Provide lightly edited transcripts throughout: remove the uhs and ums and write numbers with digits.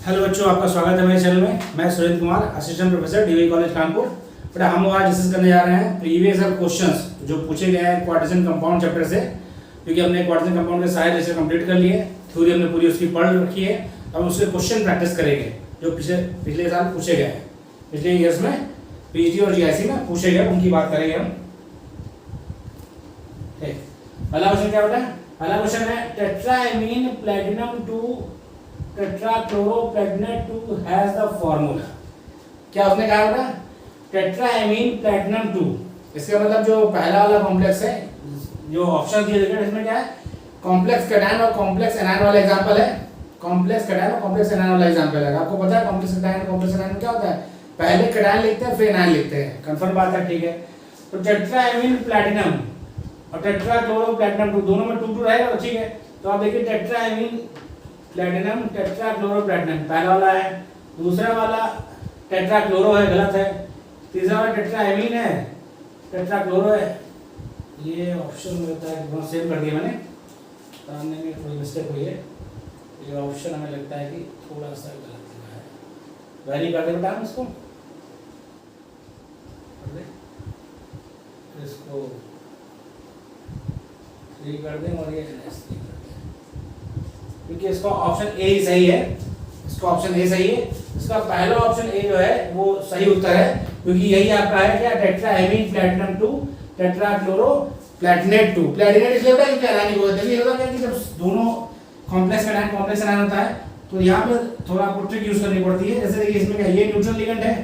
Hello बच्चों, आपका स्वागत है मेरे चैनल में। मैं Surendra Kumar, assistant professor DY college Kanpur. बेटा हम आज डिस्कस करने जा रहे हैं प्रीवियस ईयर क्वेश्चंस जो पूछे गए हैं क्वाड्रेटिक कंपाउंड चैप्टर से, क्योंकि हमने क्वाड्रेटिक कंपाउंड के सारे लेक्चर कंप्लीट कर लिए, थ्योरी हमने पूरी उसकी पढ़ रखी है। अब उसके क्वेश्चन प्रैक्टिस करेंगे जो पिछले साल पूछे गए हैं, पिछले ईयर्स में पीएचडी और जीआईसी में पूछे गए, उनकी बात करेंगे हम। पहला क्वेश्चन क्या बेटा? पहला क्वेश्चन है tetraammine platinum 2 tetrachloroplatinate 2 has the formula। क्या उसने कहा बेटा? टेट्राएमीन प्लैटिनम 2, इसका मतलब जो पहला वाला कॉम्प्लेक्स है, जो ऑप्शन दिए गए इसमें क्या है, कॉम्प्लेक्स कैटायन और कॉम्प्लेक्स एनायन वाला एग्जांपल है। कॉम्प्लेक्स कैटायन और कॉम्प्लेक्स एनायन वाला एग्जांपल है। आपको पता है कॉम्प्लेक्स कैटायन और कॉम्प्लेक्स एनायन में क्या होता है? पहले कैटायन लिखते हैं फिर एनायन लिखते हैं। कंफर्म बात है, ठीक है। तो टेट्राएमीन प्लैटिनम और टेट्राक्लोरोप्लैटिनम 2 दोनों में 2 रहेगा, ठीक है। तो आप देखिए टेट्राएमीन प्लैटिनम टेट्राक्लोरोप्लैटिनम पहला वाला है, दूसरा वाला टेट्राक्लोरो है, गलत है। तीसरा वाला टेट्राएमीन है, टेट्राक्लोरो है। ये ऑप्शन मिलता है कि सेव कर दिया मैंने, सामने में थोड़ी मिस्टेक हुई है। ये ऑप्शन हमें लगता है कि थोड़ा सा गलत लगा है। वैरी कर दे बेटा हम इसको, इसको 3 कर दें और ये -3 कर दें, क्योंकि इसका ऑप्शन ए ही सही है। इसका ऑप्शन ए सही है। इसका पहला ऑप्शन ए जो है वो सही उत्तर है, क्योंकि यही आपका है क्या, टेट्राएमीन प्लैटिनम 2 टेट्राक्लोरोप्लैटिनेट 2। प्लैटिनेट इसलिए होता है क्योंकि एनायनिक होता है। ये होता है कि जब दोनों कॉम्प्लेक्स एनायन होता है तो यहाँ पे थोड़ा आपको ट्रिक यूज करनी पड़ती है। जैसे देखिए इसमें क्या, ये न्यूट्रल लिगेंड है,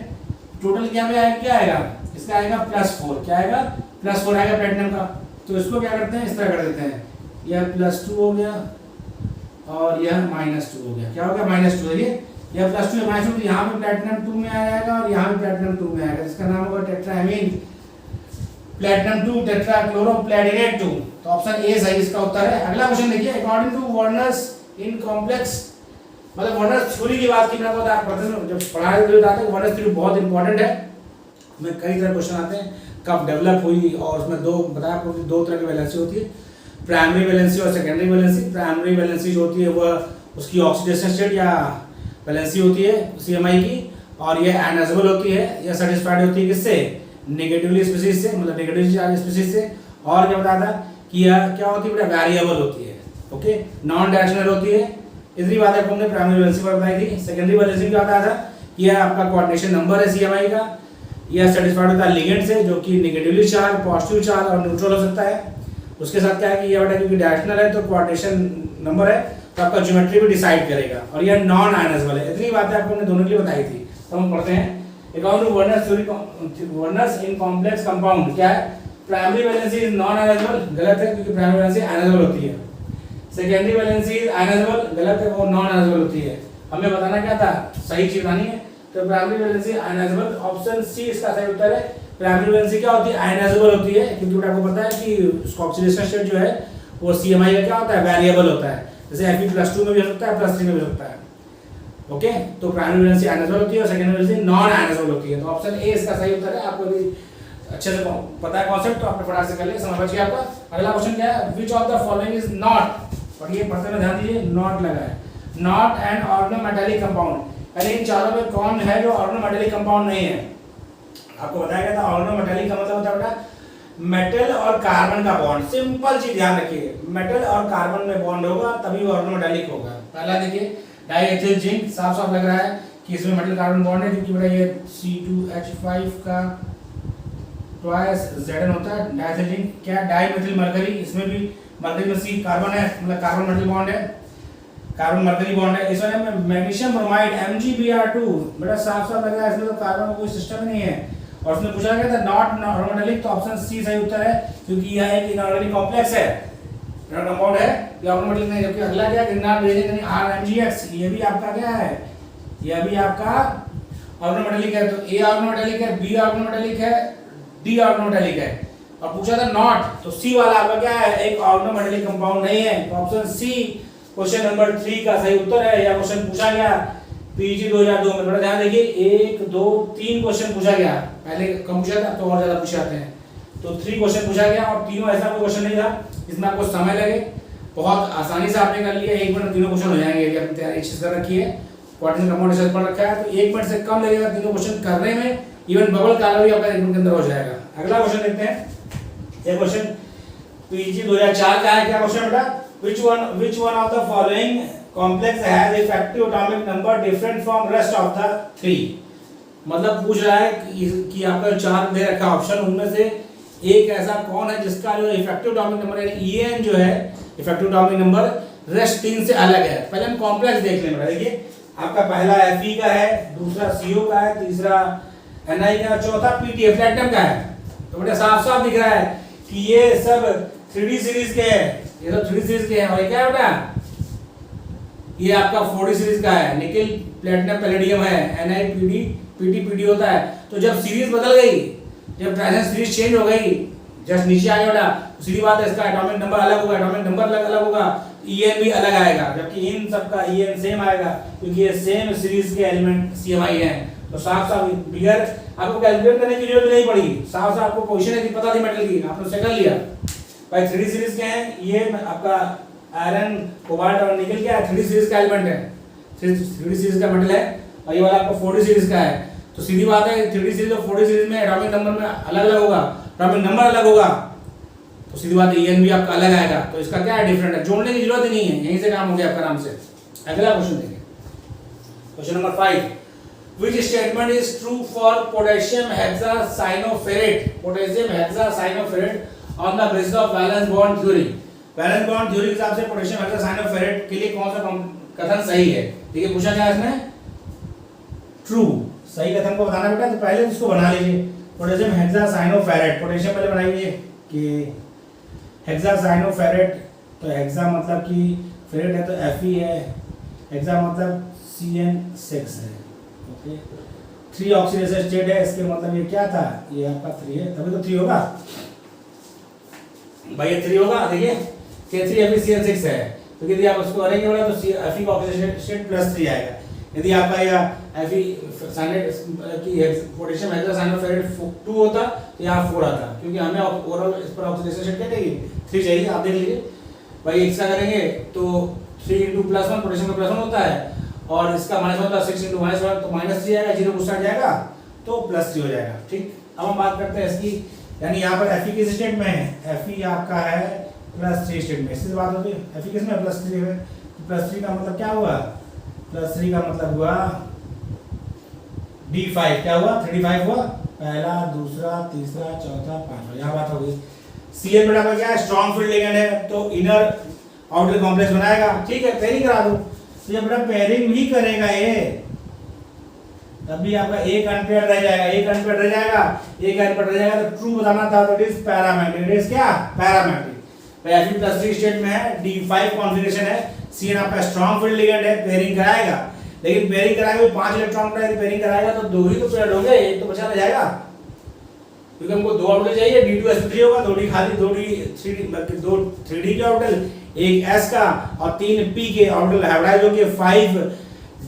टोटल क्या में आएगा, क्या आएगा इसका, आएगा +4। क्या आएगा? +4 आएगा प्लैटिनम का। तो इसको क्या करते हैं, इस तरह कर देते हैं, यह +2 हो गया और यह -2 हो गया। क्या हो गया? -2। देखिए यह +2 है, -2, तो यहाँ पे प्लैटिनम 2 में आ जाएगा और यहाँ पे प्लैटिनम 2 में आएगा। इसका नाम होगा टेट्राएमीन प्लैटिनम 2 टेट्राक्लोरोप्लैटिनेट 2। तो ऑप्शन ए सही इसका उत्तर है। अगला क्वेश्चन देखिए, according to Werner's in complex, मतलब वर्नर्स थ्योरी की बात की मैंने बताया, आप जब पढ़ाई के लिए वर्नर्स थ्योरी बहुत इंपॉर्टेंट है। में कई तरह क्वेश्चन आते हैं, कब डेवलप हुई, और उसमें बताया आपको कि 2 तरह की वैलेंसी होती है, प्राइमरी वैलेंसी और सेकेंडरी वैलेंसी। प्राइमरी वैलेंसी जो होती है वह उसकी ऑक्सीडेशन स्टेट या वैलेंसी होती है CMI की, और ये आयनाइजेबल होती है, यह सेटिस्फाइड होती है किससे, नेगेटिवली स्पीशीज से, मतलब नेगेटिवली चार्ज स्पीशीज से। और क्या बताया था कि यह क्या होती है बेटा, वेरिएबल होती है, ओके, नॉन डायरेक्शनल होती है। इतनी बात आपको हमने प्राइमरी वैलेंसी पर बताई थी। सेकेंडरी वैलेंसी क्या बताया था, यह आपका कोऑर्डिनेशन नंबर है CMI का, यह सेटिस्फाइड होता है लिगेंड से, जो कि नेगेटिवली चार्ज, पॉजिटिव चार्ज और न्यूट्रल हो सकता है। उसके साथ क्या है कि ये बेटा क्योंकि डायरेक्शनल है तो कोऑर्डिनेशन नंबर है, तो आपका ज्योमेट्री भी डिसाइड करेगा, और यह नॉन आयनाइजेबल है। इतनी बातें आपको हमने दोनों के लिए बताई थी। तो हम पढ़ते हैं according to Werner's in complex compound, क्या है, primary valency is non ionizable, गलत है, क्योंकि प्राइमरी वैलेंसी आयनाइजेबल होती है। सेकेंडरी वैलेंसी इज आयनाइजेबल, गलत है, वो नॉन आयनाइजेबल होती है। हमें बताना क्या था, सही चीज बतानी है। तो primary valency ionizable, option C इसका सही उत्तर है। प्राइमरी वैलेंसी क्या होती है, आयनाइजेबल होती है, क्योंकि आपको पता है कि उसका ऑक्सीडेशन स्टेट जो है वो CMI का क्या होता है, वेरिएबल होता है। जैसे Fe+2 में भी हो सकता है, +3 में भी हो सकता है, ओके। तो प्राइमरी वैलेंसी आयनाइजेबल होती है और सेकेंडरी वैलेंसी नॉन आयनाइजेबल होती है। तो ऑप्शन ए इसका सही उत्तर है। आपको भी अच्छे से पता है कॉन्सेप्ट, तो आपने फटाक से कर लिया, समझ गया आपका। अगला क्वेश्चन क्या है, which of the following is not, पढ़िए पढ़ते में ध्यान दीजिए, नॉट लगा है, नॉट एन ऑर्गेनोमेटालिक कंपाउंड। अरे इन चारों में कौन है जो ऑर्गेनोमेटालिक कंपाउंड नहीं है? आपको बताया गया था ऑर्गेनोमेटालिक का मतलब होता है बेटा मेटल और कार्बन का बॉन्ड। सिंपल चीज ध्यान रखिए, मेटल और कार्बन में बॉन्ड होगा तभी वो ऑर्गेनोमेटालिक होगा। पहला देखिए डाइएथिल जिंक, साफ साफ लग रहा है कि इसमें मेटल कार्बन बॉन्ड है, क्योंकि बेटा ये C2H5 का ट्वाइस Zn होता है। डाइएथिल जिंक क्या, डाइमेथिल मरकरी, इसमें भी मरकरी में C कार्बन है, मतलब कार्बन मेटल बॉन्ड है, कार्बन मरकरी बॉन्ड है। इसमें मैग्नीशियम ब्रोमाइड MgBr2, बेटा साफ साफ लग रहा है इसमें तो कार्बन का कोई सिस्टम ही नहीं है। और उसमें पूछा गया था नॉट ऑर्गेनोमेटालिक, तो ऑप्शन सी सही उत्तर है, क्योंकि यह एक इनऑर्गेनिक कॉम्प्लेक्स है, कंपाउंड है, ये ऑर्गेनोमेटालिक नहीं। जबकि अगला क्या, ग्रिनार्ड रेजिन यानी RMgX, ये भी आपका क्या है, यह भी आपका ऑर्गेनोमेटालिक है। तो ए ऑर्गेनोमेटालिक है, बी ऑर्गेनोमेटालिक है, डी ऑर्गेनोमेटालिक है। और पूछा था नॉट, तो सी वाला आपका क्या है, एक ऑर्गेनोमेटालिक कंपाउंड नहीं है। तो ऑप्शन सी क्वेश्चन नंबर 3 का सही उत्तर है। यह क्वेश्चन पूछा गया पीजी 2002 में, बड़ा ध्यान देखिए, 1 2 3 क्वेश्चन पूछा गया। पहले कम पूछा था, तो और ज्यादा पूछे आते हैं। तो 3 क्वेश्चन पूछा गया, और तीनों ऐसा कोई क्वेश्चन नहीं था जिसमें आपको समय लगे, बहुत आसानी से आपने कर लिया। 1 मिनट 3 क्वेश्चन हो जाएंगे यदि आपने तैयारी अच्छे से कर रखी है। कोऑर्डिनेशन कंपाउंड रिसर्च पढ़ रखा है, तो 1 मिनट से कम लगेगा तीनों क्वेश्चन करने में, इवन बबल कलर भी आपका 1 मिनट के अंदर हो जाएगा। अगला क्वेश्चन देखते हैं, ये क्वेश्चन पीजी 2004 का है। क्या क्वेश्चन बेटा, which one of the following complex has effective atomic number different from rest of the 3? मतलब पूछ रहा है कि आपका 4 दे रखा ऑप्शन, उनमें से एक ऐसा कौन है जिसका जो इफेक्टिव एटॉमिक नंबर यानी EN जो है इफेक्टिव एटॉमिक नंबर रेस्ट 3 से अलग है। पहले हम कॉम्प्लेक्स देख लें बेटा। देखिए आपका पहला Fe का है, दूसरा CO का है, तीसरा Ni का, चौथा PTF प्लैटिनम का है। तो बेटा साफ साफ दिख रहा है कि ये सब 3D सीरीज के हैं, ये सब 3D सीरीज के हैं। और क्या है बेटा, ये आपका 4D सीरीज का है, निकेल प्लैटिनम पैलेडियम है, Ni PD होता है। तो जब सीरीज बदल गई, जब ट्रांजिशन सीरीज चेंज हो गई, जस्ट नीचे आ गया बेटा, सीधी बात है इसका एटॉमिक नंबर अलग होगा, एटॉमिक नंबर अलग होगा, EN भी अलग आएगा, जबकि इन सबका EN सेम आएगा क्योंकि ये सेम सीरीज के एलिमेंट CMI हैं। तो साफ साफ क्लियर, आपको कैलकुलेट करने की जरूरत नहीं पड़ी, साफ साफ आपको पोजीशन है पता थी मेटल की, आपने उसे कर लिया। भाई 3D सीरीज के हैं, ये आपका आयरन, कोबाल्ट और निकेल क्या है, 3D सीरीज का एलिमेंट है, 3D सीरीज का मेटल है, और ये वाला आपका 4D सीरीज का है। तो सीधी बात है 3D सीरीज और 4D सीरीज में एटॉमिक नंबर में अलग अलग होगा, एटॉमिक नंबर अलग होगा, तो सीधी बात है EN भी आपका अलग आएगा। तो इसका क्या है, डिफरेंट है, जोड़ने की जरूरत ही नहीं है, यहीं से काम हो गया आपका आराम से। अगला क्वेश्चन देखिए, question number 5, which statement is true for potassium hexacyanoferrate, potassium hexacyanoferrate on the basis of valence bond theory? Valence bond theory के हिसाब से पोटेशियम हेक्सासाइनोफेरेट के लिए कौन सा कथन सही है? देखिए पूछा क्या है इसमें, ट्रू, सही कथन को बताना बेटा। तो पहले इसको बना लीजिए, पोटेशियम हेक्सासाइनोफेरेट, पोटेशियम पहले बनाइए कि हेक्सासाइनोफेरेट, तो हेक्सा मतलब कि फेरेट है तो Fe है, हेक्सा मतलब CN6 है, ओके। 3 ऑक्सीडेशन स्टेट है, इसके मतलब ये क्या था, ये आपका 3 है, तभी तो 3 होगा भाई, ये 3 होगा। देखिए K3FeCN6 है, तो यदि आप उसको करेंगे बोला तो Fe का ऑक्सीडेशन स्टेट +3 आएगा। यदि आपका यह Fe पोटेशियम हेक्सासाइनोफेरेट 2 होता तो यहाँ 4 आता, क्योंकि हमें ओवरऑल इस पर ऑक्सीडेशन स्टेट क्या चाहिए, 3 चाहिए। आप देख लीजिए भाई, एक्स्ट्रा करेंगे तो 3 × +1 पोटेशियम का +1 होता है, और इसका -1 होता है 6 × -1 तो -3 आएगा, 0 गुस्सा जाएगा तो +3 हो जाएगा। ठीक, अब हम बात करते हैं इसकी, यानी यहाँ पर Fe किस स्टेट में है, Fe आपका है +3 स्टेट में, इससे बात होती है। Fe किस में +3 है, +3 का मतलब क्या हुआ, +3 का मतलब हुआ D5, क्या हुआ 3D5 हुआ, पहला, दूसरा, तीसरा, चौथा, पांचवा, यहाँ बात हो गई। Cn बेटा क्या है, स्ट्रॉन्ग फील्ड लिगेंड है, तो इनर आउटर कॉम्प्लेक्स बनाएगा। ठीक है, पेयरिंग करा दो, तो ये बेटा पेयरिंग भी करेगा ये, तभी आपका एक अनपेयर्ड रह जाएगा, एक अनपेयर्ड रह जाएगा, एक अनपेयर्ड रह जाएगा, तो ट्रू बताना था, तो it is parametric, it is क्या, पैरामेट्रिक। Fe +3 स्टेट में है, D5 कॉन्फ़िगरेशन है, Cn आपका स्ट्रॉन्ग फील्ड लिगेंड है, पेयरिंग कराएगा, लेकिन पेयरिंग कराएगा 5 इलेक्ट्रॉन का, यदि पेयरिंग कराएगा तो 2 ही तो पेयर्ड होंगे, एक तो बचा रह जाएगा, क्योंकि हमको 2 ऑर्बिटल चाहिए, D2sp3 होगा, 2D खाली, 2 3D के ऑर्बिटल, एक s का और 3 p के ऑर्बिटल हाइब्रिडाइज होके 5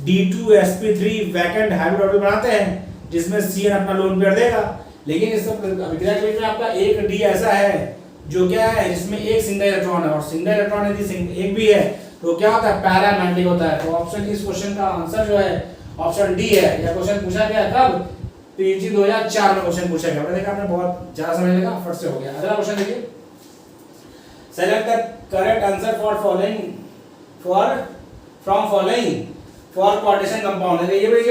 D2sp3 वैकेंट हाइब्रिड ऑर्बिटल बनाते हैं, जिसमें Cn अपना लोन पेयर देगा। लेकिन इस अभिक्रिया के बीच में आपका एक D ऐसा है जो क्या है, जिसमें एक सिंगल इलेक्ट्रॉन है, और सिंगल इलेक्ट्रॉन यदि एक भी है तो क्या होता है, पैरामैग्नेटिक होता है। तो ऑप्शन, इस क्वेश्चन का आंसर जो है ऑप्शन डी है। यह क्वेश्चन पूछा गया कब, पीजी 2004 में क्वेश्चन पूछा गया। देखा आपने, बहुत ज्यादा समय लगा, फट से हो गया। अगला क्वेश्चन देखिए, select the correct answer for following from following for coordination compound. ये भी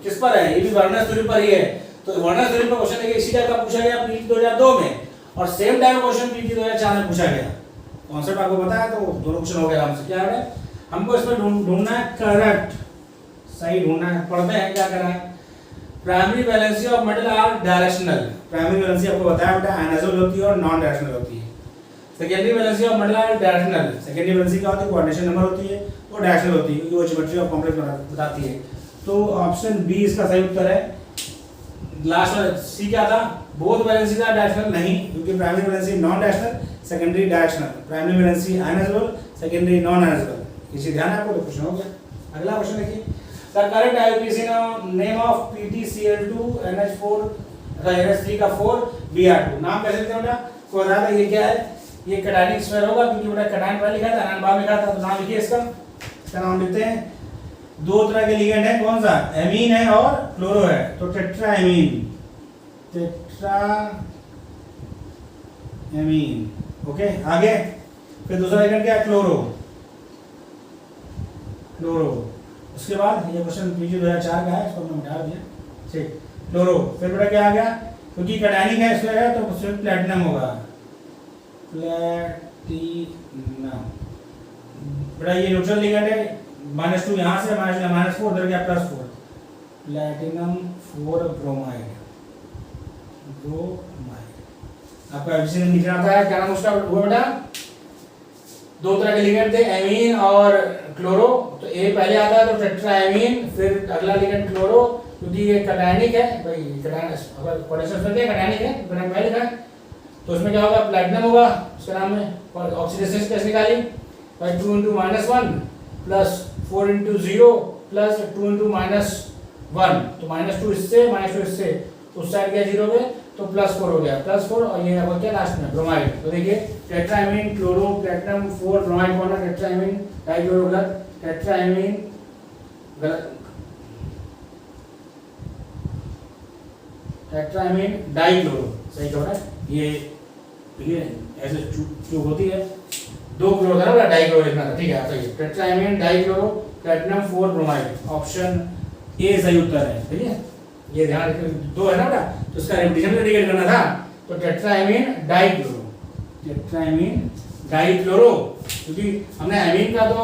किस पर है, ये भी वर्नर थ्योरी पर ही है। तो वर्नर थ्योरी पर क्वेश्चन देखिए, इसी टाइप का पूछा गया पीजी 2002 में, और सेम टाइप का क्वेश्चन पीजी 2004 में पूछा गया। कॉन्सेप्ट आपको पता है, तो दोनों क्वेश्चन हो गया आराम से। क्या है, हमको इसमें ढूंढना है करेक्ट, सही ढूंढना है। पढ़ते हैं क्या करना है। Primary valency of metal are directional. Primary valency आपको बताया बेटा आयनाइजल होती है और नॉन डायरेक्शनल होती है। Secondary valency of metal are directional. Secondary valency क्या होती है, कोऑर्डिनेशन नंबर होती है, वो डायरेक्शनल होती है, वो ज्योमेट्री ऑफ कॉम्प्लेक्स बताती है। तो ऑप्शन बी इसका सही उत्तर है। लास्ट में सी क्या था, बोथ वैलेंसी का डायरेक्शनल नहीं, क्योंकि primary valency non directional, secondary directional. Primary valency ionizable, secondary non ionizable. इसी ध्यान है आपको, तो क्वेश्चन हो गया। अगला क्वेश्चन देखिए, the correct IUPAC name of PtCl2 NH4 NH3 का 4 Br2। नाम कैसे लिखते हैं बेटा, को बता दें ये क्या है, ये कैटायनिक स्फीयर होगा, क्योंकि बेटा कैटायन पहले लिखा था, आयन बाद में लिखा था, तो नाम लिखिए इसका नाम लिखते हैं दो तरह के लिगेंड है, कौन सा, एमीन है और क्लोरो है, तो tetra amine, tetra amine. Okay, आगे फिर दूसरा लिगेंड क्या है, क्लोरो, क्लोरो। उसके बाद ये क्वेश्चन पीजी 2004 का है, इसको हमने मिटा दिया, ठीक। क्लोरो, फिर बेटा क्या आ गया, क्योंकि कैटायनिक है इसमें है तो उसमें प्लेटिनम होगा, प्लेटिनम। बेटा ये न्यूट्रल लिगेंड है, -2 यहाँ से -4 उधर गया +4, प्लेटिनम 4 ब्रोमाइड, ब्रोमाइड। आपका एफिशिएंसी लिखना आता है, क्या नाम उसका हुआ बेटा, दो तरह के लिगेंड थे, एमीन और क्लोरो, तो ए पहले आता है तो टेट्रा एमीन, फिर अगला लिगेंड क्लोरो, क्योंकि ये कैटायनिक है भाई, कैटायनिक अगर पोटेशियम में कैटायनिक है तो मैंने लिखा है, तो उसमें क्या होगा, प्लैटिनम होगा उसके नाम में, और ऑक्सीडेशन कैसे निकाली, भाई 2 × -1 प्लस 4 × 0 प्लस 2 × -1, तो -2 इससे -2 इससे, उस साइड गया 0 पे तो +4 हो गया, +4, और ये अब क्या लास्ट में ब्रोमाइड। तो देखिए टेट्राएमीन क्लोरो प्लैटिनम 4 ब्रोमाइड कौन है, टेट्राएमीन डाइक्लोरो गलत, टेट्राएमीन गलत, टेट्राएमीन डाइक्लोरो सही कह है। ये ऐसे चूक होती है, दो क्लोरो था ना, डाइक्लोरो लिखना था, ठीक है सही है, tetraammine dichloro platinum 4 bromide, option A सही उत्तर है, ठीक है। ये ध्यान रखिए, दो है ना बेटा, तो इसका रेपिटेशन इंडिकेट करना था, तो टेट्राएमीन डाइक्लोरो, टेट्राएमीन डाइक्लोरो, क्योंकि हमने एमीन का तो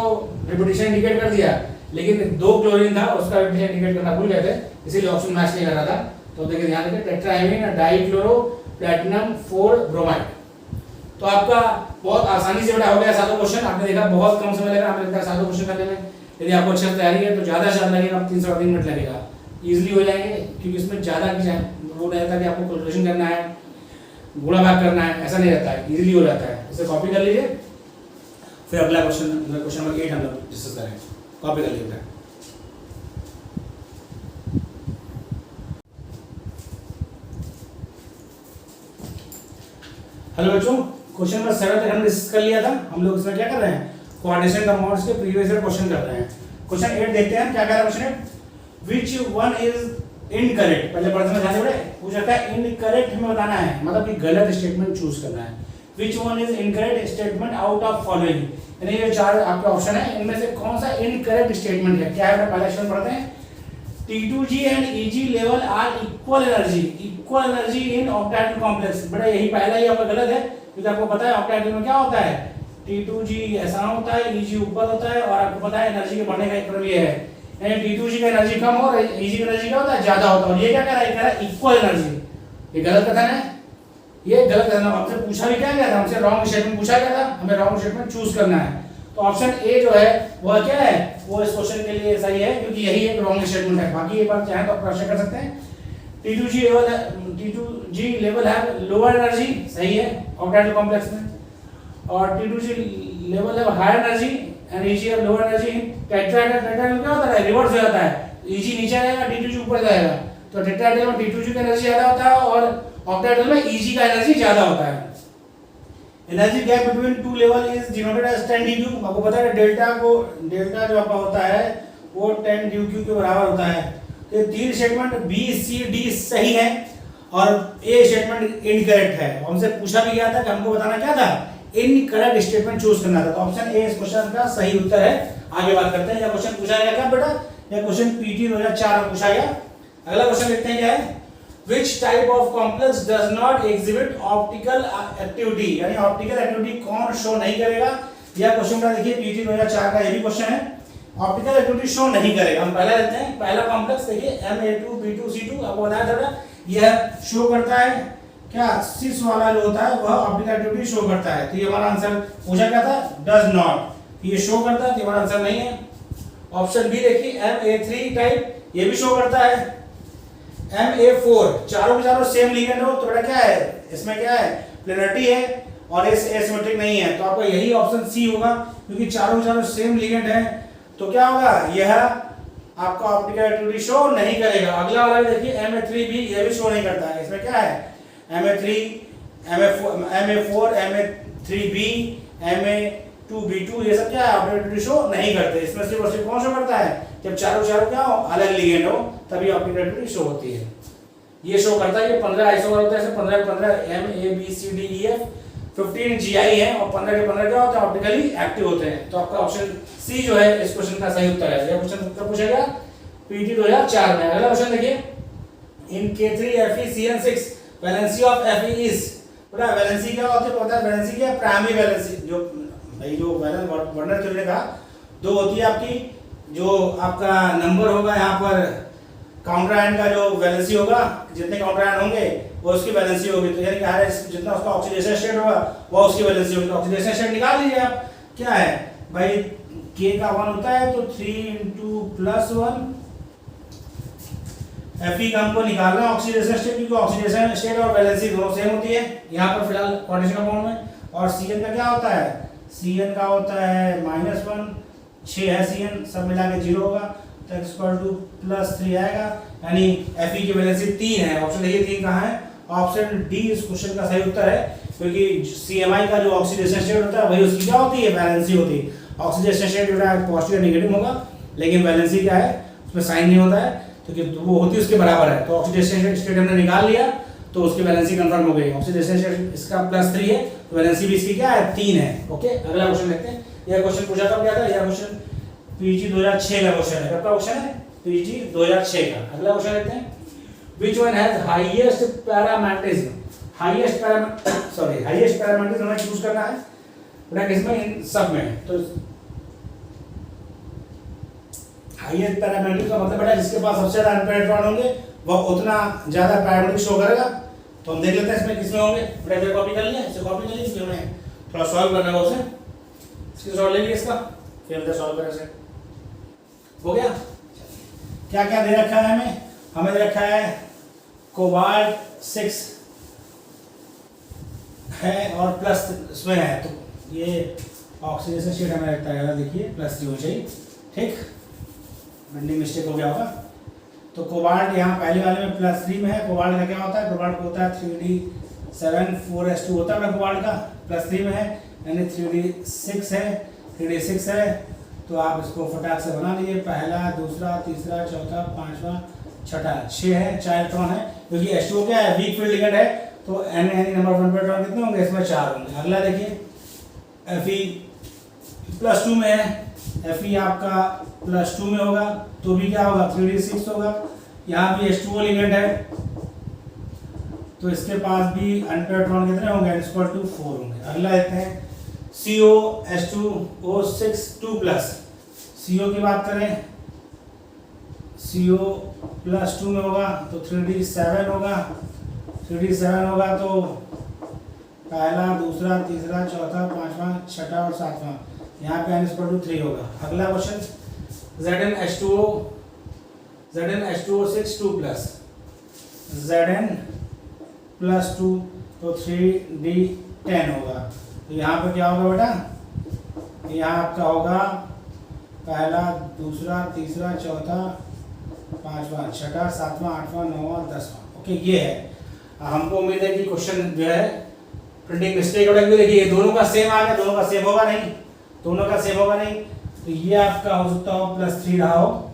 रेपिटेशन इंडिकेट कर दिया, लेकिन दो क्लोरीन था उसका रेपिटेशन इंडिकेट करना भूल गए थे, इसीलिए ऑप्शन मैच नहीं कर रहा था। तो देखिए ध्यान रखिए, टेट्राएमीन डाइक्लोरो प्लैटिनम 4 ब्रोमाइड। तो आपका बहुत आसानी से बेटा हो गया सातों क्वेश्चन, आपने देखा बहुत कम समय लगा, हमें लगता है सातों क्वेश्चन करने में। यदि आपको अच्छे से तैयारी है तो ज़्यादा से ज़्यादा लगेगा, 3 से 3 मिनट लगेगा, इजीली हो जाएंगे, क्योंकि इसमें ज़्यादा वो नहीं रहता कि आपको कैलकुलेशन करना है, गुणा भाग करना है, ऐसा नहीं रहता है, इजीली हो जाता है। इसे कॉपी कर लीजिए, फिर अगला क्वेश्चन नंबर 8 हम लोग डिस्कस करेंगे, कॉपी कर लीजिए। हेलो बच्चों, क्वेश्चन नंबर 7 तक हमने डिस्कस कर लिया था। हम लोग इसमें क्या कर रहे हैं, कोऑर्डिनेशन कंपाउंड्स के प्रीवियस ईयर क्वेश्चन कर रहे हैं। क्वेश्चन 8 देखते हैं क्या कह रहा है question 8, Which one is incorrect, पहले पढ़ने में ध्यान से पढ़े, पूछा था इनकरेक्ट हमें बताना है, मतलब कि गलत स्टेटमेंट चूज करना है। Which one is incorrect statement out of following, यानी ये चार आपके ऑप्शन है, इनमें से कौन सा इनकरेक्ट स्टेटमेंट है, क्या है, पहला क्वेश्चन पढ़ते हैं। T2G and EG level are equal energy in octahedral complex, बड़ा यही पहला ही आपका गलत है, क्योंकि आपको पता है ऑक्टाहेड्रल में क्या होता है, T2G ऐसा होता है, EG ऊपर होता है, और आपको पता है एनर्जी के बढ़ने का एक क्रम ये है, यानी T2G का एनर्जी कम और EG का एनर्जी क्या होता है, ज्यादा होता है, और ये क्या कह रहा है, कह रहा है इक्वल एनर्जी। ये गलत कथन है, ये गलत कथन। हमसे पूछा भी क्या गया था, हमसे रॉन्ग स्टेटमेंट पूछा गया था, हमें रॉन्ग स्टेटमेंट चूज करना है। तो ऑप्शन ए जो है वो क्या है, वो इस क्वेश्चन के लिए सही है, क्योंकि यही एक रॉन्ग स्टेटमेंट है। बाकी एक बार चाहे तो आप प्रश्न कर सकते हैं। T2G लेवल है लोअर एनर्जी, सही है ऑक्टाहेड्रल कॉम्प्लेक्स में, और T2G लेवल है हायर एनर्जी एंड EG है लोअर एनर्जी। टेट्राहेड्रल में क्या होता है, रिवर्स हो जाता है, EG नीचे आएगा, T2G ऊपर जाएगा, तो टेट्राहेड्रल में T2G का एनर्जी ज्यादा होता है और ऑक्टाहेड्रल में EG का एनर्जी ज्यादा होता है। Energy gap between two level is denoted as 10 dQ। आपको पता है डेल्टा जो आपका होता है वो 10 dQ के बराबर होता है। तो तीन स्टेटमेंट बी सी डी सही है और ए स्टेटमेंट इनकरेक्ट है। हमसे पूछा भी गया था कि हमको बताना क्या था, इनकरेक्ट स्टेटमेंट चूज करना था, तो ऑप्शन ए इस क्वेश्चन का सही उत्तर है। आगे बात करते हैं। यह क्वेश्चन पूछा गया क्या बेटा, यह क्वेश्चन पीटी 2004 में पूछा गया। अगला क्वेश्चन देखते हैं क्या है, Which type of complex does not exhibit optical activity, यानी ऑप्टिकल एक्टिविटी कौन शो नहीं करेगा। यह क्वेश्चन का देखिए पीटी 2004 का ये भी क्वेश्चन है, ऑप्टिकल एक्टिविटी शो नहीं करेगा। हम पहला लेते हैं, पहला कॉम्प्लेक्स देखिए Ma2 B2 C2, आपको बताया था यह शो करता है क्या, सिस वाला जो होता है वह ऑप्टिकल एक्टिविटी शो करता है। तो ये हमारा आंसर पूछा क्या था, डज नॉट, ये शो करता है, तो हमारा आंसर नहीं है। ऑप्शन बी देखिए Ma3 टाइप, ये भी शो करता है। Ma4 चारों के चारों सेम लिगेंड हो तो बेटा क्या है, इसमें क्या है, प्लेनरिटी है और इस एसिमेट्रिक नहीं है, तो आपका यही ऑप्शन सी होगा, क्योंकि चारों के चारों सेम लिगेंड है। तो क्या होगा, यह आपका ऑप्टिकल एक्टिविटी शो नहीं करेगा। अगला वाला भी देखिए Ma3 भी, यह भी शो नहीं करता है। इसमें क्या है, Ma3 Ma4 Ma3b 2b2 ये सब क्या है ऑप्टिकल शो नहीं करते। इसमें सिर्फ और सिर्फ कौन शो करता है जब चारों चारों क्या हो अलग लिगेंड हो तभी ऑप्टिकल शो होती है। ये शो करता है। ये 15 आइसोमर होता है, जैसे 15 के 15 M A B C D E F 15 GI है और 15 के 15 क्या होता है ऑप्टिकली एक्टिव होते हैं। तो आपका ऑप्शन सी जो है इस क्वेश्चन का सही उत्तर है। ये क्वेश्चन कब पूछा गया पीटी 2004 में। अगला क्वेश्चन देखिए इन K3FeCN6 valency of Fe is, पता है वैलेंसी क्या होती है, पता है वैलेंसी क्या है प्राइमरी वैलेंसी। जो भाई जो वैलेंस वर्नर थ्योरी ने कहा दो होती है आपकी, जो आपका नंबर होगा यहाँ पर काउंटर आयन का जो वैलेंसी होगा, जितने काउंटर आयन होंगे वो उसकी वैलेंसी होगी। तो यानी कि हर जितना उसका ऑक्सीडेशन स्टेट होगा वो उसकी वैलेंसी होगी। तो ऑक्सीडेशन स्टेट निकाल लीजिए आप, क्या है भाई K का 1 होता है तो 3 × +1 Fe का हमको निकालना है ऑक्सीडेशन स्टेट, क्योंकि ऑक्सीडेशन स्टेट और वैलेंसी दोनों सेम होती है यहाँ पर फिलहाल क्वाड्रेटिक कंपाउंड में। और Cn का क्या होता है, Cn का होता है -1, 6 है Cn, सब मिला के 0 होगा तो x +3 आएगा, यानी Fe की वैलेंसी 3 है। ऑप्शन देखिए 3 कहाँ है, ऑप्शन डी इस क्वेश्चन का सही उत्तर है, क्योंकि CMI का जो ऑक्सीडेशन स्टेट होता है वही उसकी क्या होती है वैलेंसी होती है। ऑक्सीडेशन स्टेट जो है पॉजिटिव या नेगेटिव होगा, लेकिन वैलेंसी क्या है उसमें साइन नहीं होता है, तो वो होती है उसके बराबर है। तो ऑक्सीडेशन स्टेट हमने निकाल लिया तो उसकी वैलेंसी कंफर्म हो गई। ऑक्सीडेशन स्टेट इसका +3 है तो वैलेंसी भी इसकी क्या है 3 है। ओके अगला क्वेश्चन देखते हैं। यह क्वेश्चन पूछा कब गया था, यह क्वेश्चन PG 2006 का क्वेश्चन है। कब का क्वेश्चन है PG 2006 का। अगला क्वेश्चन देखते हैं which one has highest parametrism, highest parameters हमें चूज करना है बेटा किसमें, इन सब में। तो हाईएस्ट पैरामीटर्स का मतलब बेटा जिसके पास सबसे ज्यादा अनपेयर्ड इलेक्ट्रॉन होंगे वह उतना ज्यादा पैरामीटर शो करेगा। तो हम देख लेते हैं इसमें किसमें होंगे। बेटा इसे कॉपी कर लिया, इसे कॉपी कर लिया, इसमें हमें थोड़ा सॉल्व करना होगा। उसे इसकी सॉल्व ले लिया इसका, फिर हम सॉल्व करें इसे। हो गया। क्या क्या दे रखा है हमें दे रखा है कोबाल्ट 6 है और प्लस इसमें है, तो ये ऑक्सीडेशन स्टेट हमें लगता है देखिए +3 होना चाहिए। ठीक, बिल्डिंग मिस्टेक हो गया होगा। तो कोबाल्ट यहाँ पहले वाले में +3 में है। कोबाल्ट का क्या होता है, कोबाल्ट होता है 3d7 4s2 होता है कोबाल्ट का, +3 में है, यानी 3d6 है, 3d6 है। तो आप इसको फटाक से बना लीजिए, पहला दूसरा तीसरा चौथा पांचवा छठा 6 है, 4 इलेक्ट्रॉन है, क्योंकि H2O क्या है वीक फील्ड लिगेंड है, तो n नंबर ऑफ इलेक्ट्रॉन कितने होंगे इसमें 4 होंगे। अगला देखिए Fe +2 में है, Fe आपका +2 में होगा तो भी क्या होगा 3d6 होगा। यहाँ भी H2O लिगेंड है तो इसके पास भी अनपेयर्ड इलेक्ट्रॉन कितने होंगे, n = 4 होंगे। अगला देखते हैं COH2O6 2+, CO की बात करें, CO +2 में होगा तो 3d7 होगा, 3d7 होगा तो पहला दूसरा तीसरा चौथा पांचवा छठा और सातवां, यहाँ पे n = 3 होगा। अगला क्वेश्चन ZnH2O6 2+, Zn +2 तो 3d10 होगा। तो यहाँ पे क्या होगा बेटा, यहाँ आपका होगा पहला दूसरा तीसरा चौथा पांचवा छठा सातवां आठवां नौवां 10वां। ओके ये है। हमको उम्मीद है कि क्वेश्चन जो है प्रिंटिंग मिस्टेक हो रही है। देखिए दोनों का सेम आ गया, दोनों का सेम होगा नहीं, दोनों का सेम होगा नहीं, तो ये आपका हो सकता हो +3 रहा हो,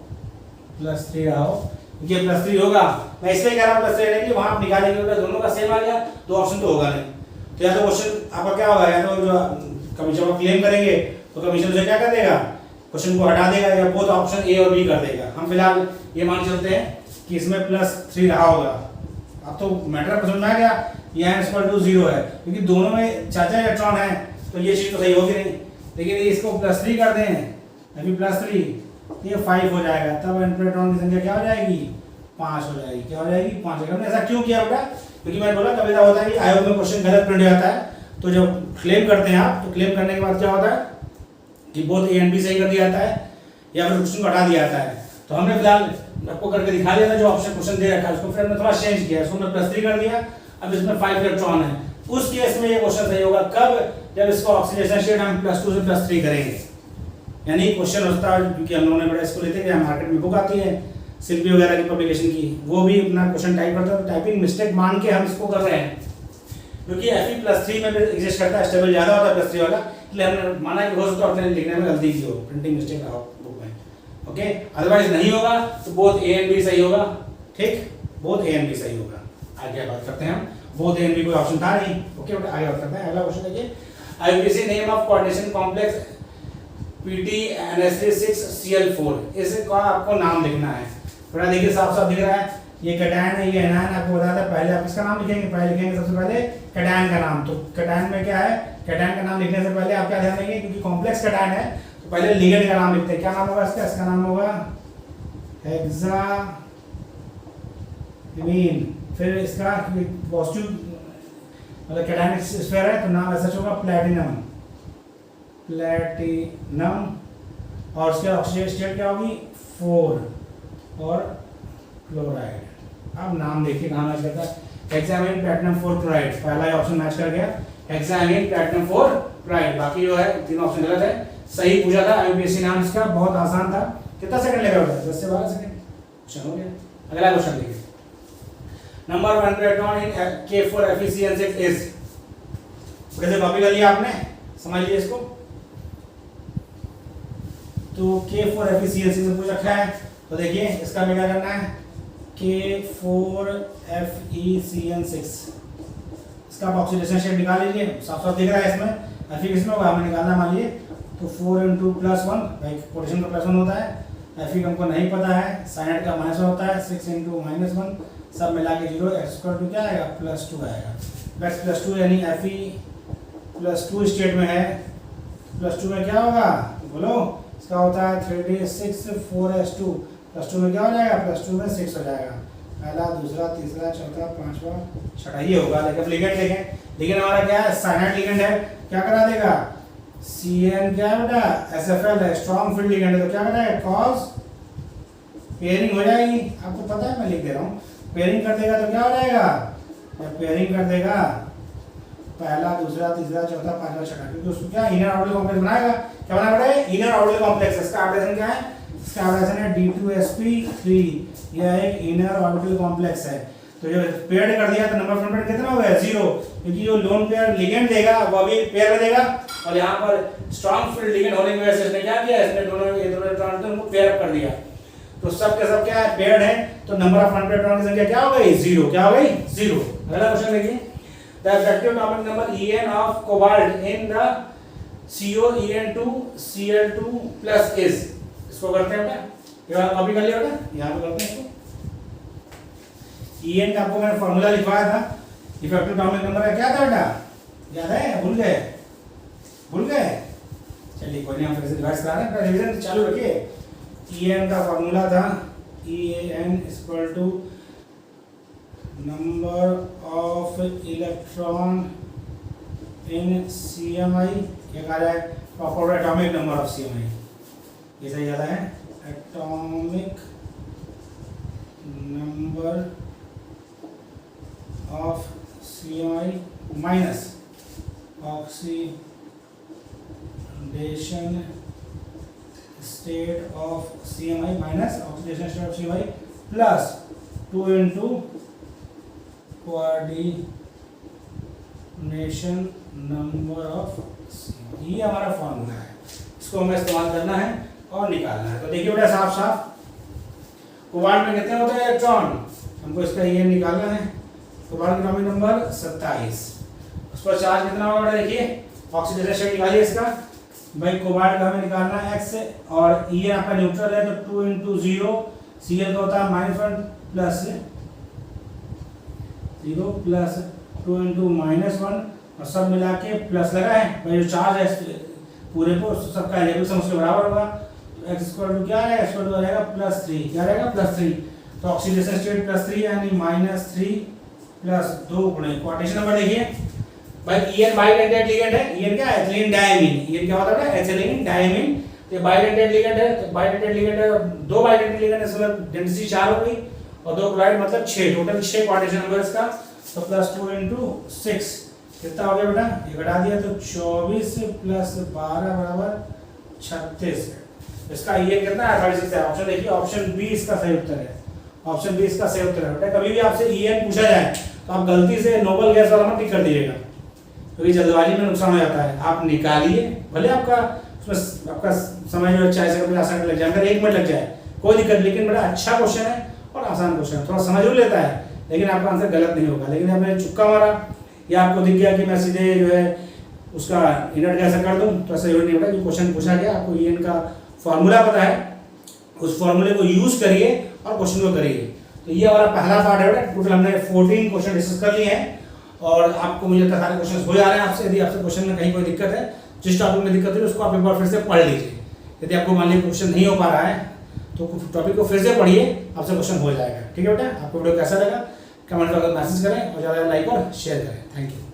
+3 रहा हो, ये +3 होगा। मैं इसलिए कह रहा हूँ +3 रहेगी, वहाँ आप निकालेंगे दोनों का सेम आ गया तो ऑप्शन तो होगा नहीं। तो या तो क्वेश्चन आपका क्या होगा, या तो जो कमीशन को क्लेम करेंगे तो कमीशन उसे क्या कर देगा, क्वेश्चन को हटा देगा, या बोथ ऑप्शन ए और बी कर देगा। हम फिलहाल ये मान चलते हैं कि इसमें +3 रहा होगा। अब तो मैटर समझ में आ गया, ये n = 0 है, क्योंकि दोनों में चाचा इलेक्ट्रॉन है तो ये चीज़ तो सही होगी नहीं। लेकिन इसको +3 कर दें, अभी +3 ये 5 हो जाएगा, तब इलेक्ट्रॉन की संख्या क्या हो जाएगी 5 हो जाएगी। क्या हो जाएगी 5 हो जाएगी। ऐसा क्यों किया बेटा, क्योंकि मैंने बोला कभी होता है कि आयोग में क्वेश्चन गलत प्रिंट हो जाता है, तो जब क्लेम करते हैं आप तो क्लेम करने के बाद क्या होता है कि बोथ ए एंड बी सही कर दिया जाता है या फिर क्वेश्चन को हटा दिया जाता है। तो हमने फिलहाल आपको करके दिखा दिया था जो ऑप्शन क्वेश्चन दे रखा है, उसको फिर हमने थोड़ा चेंज किया, इसको हमने +3 कर दिया। अब इसमें 5 इलेक्ट्रॉन है, उस केस में ये क्वेश्चन सही होगा कब, जब इसको ऑक्सीडेशन स्टेट हम +2 से +3 करेंगे। यानी क्वेश्चन होता है, क्योंकि हम लोगों ने बड़ा इसको लेते हैं मार्केट में बुक आती है शिल्पी वगैरह की पब्लिकेशन की, वो भी अपना क्वेश्चन टाइप करता है, तो टाइपिंग मिस्टेक मान के हम इसको कर रहे हैं, क्योंकि Fe +3 में भी एग्जिस्ट करता है, स्टेबल ज़्यादा होता है +3 वाला, इसलिए हमने माना कि हो सकता है आपने लिखने में गलती की हो, प्रिंटिंग मिस्टेक रहा बुक में, ओके। अदरवाइज नहीं होगा तो बोथ ए एंड बी सही होगा, ठीक, बोथ ए एंड बी सही होगा। आगे बात करते हैं हम, बोथ ए एंड बी कोई ऑप्शन था नहीं, ओके बेटा। आगे बात करते हैं, अगला क्वेश्चन देखिए, IUPAC name of coordination complex PT_NH3Cl4, इसका आपको नाम लिखना है। थोड़ा देखिए साफ साफ दिख रहा है, ये कैटायन है, ये एनायन, आपको बताया था। पहले आप इसका नाम लिखेंगे, पहले लिखेंगे सबसे पहले कैटायन का नाम। तो कैटायन में क्या है, कैटायन का नाम लिखने से पहले आप क्या ध्यान देंगे, क्योंकि कॉम्प्लेक्स कैटायन है तो पहले लिगेंड का नाम लिखते हैं। क्या नाम होगा इसका, इसका नाम होगा हेक्सामीन। फिर इसका पॉजिटिव मतलब कैटायन स्फीयर है तो नाम ऐसा होगा प्लैटिनम, प्लैटिनम। और उसके ऑक्सीजन स्टेट क्या होगी 4 और क्लोराइड। अब नाम देखिए कहाँ मैच करता है, हेक्सामीन प्लैटिनम 4 क्लोराइड, पहला ऑप्शन मैच कर गया, हेक्सामीन प्लैटिनम 4 क्लोराइड। बाकी जो है तीनों ऑप्शन गलत है। सही पूछा था आईयूपीएसी नाम इसका, बहुत आसान था। कितना सेकंड लगा होगा, 10 से 12 सेकंड, क्वेश्चन हो गया। अगला क्वेश्चन देखिए, number 1 proton in K4FeCN6 is, कैसे कॉपी कर लिया आपने, समझ लिया इसको। तो K4FeCN6 से पूछ रखा है, तो देखिए इसका में क्या करना है, K4FeCN6 इसका आप ऑक्सीडेशन स्टेट निकाल लीजिए, साफ साफ दिख रहा है इसमें। Fe किसमें होगा हमें निकालना, मान लीजिए तो 4 × +1, भाई पोटेशियम का +1 होता है, Fe हमको नहीं पता है, साइनाइड का -1 होता है, 6 × -1 सब मिला के 0, x² क्या आएगा +2 आएगा। +2 यानी Fe +2 स्टेट में है, +2 में क्या होगा बोलो, इसका होता है 3d6 4s2, +2 में क्या हो जाएगा, +2 में 6 हो जाएगा। पहला, दूसरा, तीसरा, चौथा, पांचवा, छठा ये होगा। लेकिन लिगेंड देखें, लिगेंड हमारा क्या है, साइनाइड लिगेंड है, क्या करा देगा, CN क्या है बेटा, SFL है, स्ट्रॉन्ग फील्ड लिगेंड है, तो क्या कराएगा क्रॉस पेयरिंग हो जाएगी। आपको पता है मैं लिख दे रहा हूँ, पेयरिंग कर देगा तो क्या हो जाएगा, पेयरिंग कर देगा पहला, दूसरा, तीसरा, चौथा, पांचवा, छठा, क्योंकि उसको क्या इनर ऑर्बिटल कॉम्प्लेक्स बनाएगा। क्या बना बेटा, इनर ऑर्बिटल कॉम्प्लेक्स। इसका ऑर्बिटल क्या है, इसका ऑर्बिटल है D2sp3, यह एक इनर ऑर्बिटल कॉम्प्लेक्स है। तो जो पेयर कर दिया तो नंबर ऑफ पेयर कितना हो गया 0, क्योंकि जो लोन पेयर लिगेंड देगा वो भी पेयर में देगा, और यहाँ पर स्ट्रॉन्ग फील्ड लिगेंड होने की वजह से इसने क्या किया, इसने दोनों इलेक्ट्रॉन को पेयर अप कर दिया। तो सब के सब क्या है, पेयर्ड है, तो नंबर ऑफ अनपेयर्ड इलेक्ट्रॉन की संख्या क्या हो गई 0, क्या हो गई 0। अगला क्वेश्चन देखिए, the effective atomic number En of cobalt in the COEN2Cl2 plus is, इसको करते हैं बेटा, ये वाला कॉपी कर लिया बेटा, यहाँ पे करते हैं इसको। En का आपको मैंने फार्मूला लिखवाया था, इफेक्टिव एटॉमिक नंबर का क्या था बेटा, याद है, भूल गए, भूल गए, चलिए कोई नहीं, हम फिर से रिवाइज करा रहे हैं, रिवीजन चालू रखिए। En का फार्मूला था En = number of electron in CMI, ये कहा जाए proper atomic number of CMI, ये सही ज्यादा है, atomic number of CMI minus oxidation state of CMI minus oxidation state of CMI plus 2 × coordination number of CMI, ये हमारा फॉर्मूला है, इसको हमें इस्तेमाल करना है और निकालना है। तो देखिए बेटा साफ साफ, कोबाल्ट में कितने होते हैं इलेक्ट्रॉन, हमको इसका ये निकालना है। कोबाल्ट का एटॉमिक नंबर 27, उस पर चार्ज कितना होगा बेटा, देखिए ऑक्सीडेशन स्टेट निकालिए इसका, भाई कोबाल्ट का हमें निकालना है x, और ये आपका न्यूट्रल है तो 2 × 0, Cl का होता है -1 प्लस 0 प्लस 2 × -1, और सब मिला के प्लस लगा है, भाई जो चार्ज है पूरे को सबका इलेक्ट्रिक सम उसके बराबर होगा, तो x = क्या है, x = हो जाएगा +3, क्या रहेगा +3, तो ऑक्सीडेशन स्टेट +3 यानी -3 + 2 गुणे क्वांटेशन नंबर देखिए भाई, En बाइडेंटेड लिगेंड है, En क्या है, एथिलीन डायमीन, En क्या होता है एथिलीन डायमीन, तो बाइडेंटेड लिगेंड है, तो बाइडेंटेड लिगेंड है, दो बाइडेंटेड लिगेंड है, इसमें डेंसिटी 4 हो गई, और 2 क्लोराइड मतलब 6, टोटल 6 क्वांटेशन नंबर इसका, तो +2 × 6 कितना हो गया बेटा, ये घटा दिया तो 24 + 12 = 36। इसका ये कितना है 36 है। ऑप्शन देखिए, ऑप्शन बी इसका सही उत्तर है, ऑप्शन बी इसका सही उत्तर है बेटा। कभी भी आपसे En पूछा जाए तो आप गलती से नोबल गैस वाला मत टिक कर दीजिएगा, क्योंकि जल्दबाजी में नुकसान हो जाता है। आप निकालिए भले आपका उसमें आपका समय जो है 40 सेकंड 50 सेकंड लग जाए, अगर 1 मिनट लग जाए कोई दिक्कत, लेकिन बड़ा अच्छा क्वेश्चन है और आसान क्वेश्चन है, थोड़ा समझ लेता है लेकिन आपका आंसर गलत नहीं होगा। लेकिन आपने चुक्का मारा या आपको दिख गया कि मैं सीधे जो है उसका इनट कैसे कर दूं, तो ऐसा जरूरी नहीं होगा। जो क्वेश्चन पूछा गया आपको ये इनका फॉर्मूला पता है, उस फॉर्मूले को यूज करिए और क्वेश्चन को करिए। तो ये हमारा पहला पार्ट है। टोटल हमने 14 क्वेश्चन डिस्कस कर लिए हैं और आपको मुझे लगता है सारे क्वेश्चन हो जा रहे हैं आपसे। यदि आपसे क्वेश्चन में कहीं कोई दिक्कत है, जिस टॉपिक में दिक्कत है उसको आप एक बार फिर से पढ़ लीजिए। यदि आपको मान लीजिए क्वेश्चन नहीं हो पा रहा है तो टॉपिक को फिर से पढ़िए, आपसे क्वेश्चन हो जाएगा। ठीक है बेटा, आपको वीडियो कैसा लगा कमेंट करके मैसेज करें और ज़्यादा लाइक और शेयर करें। Thank you.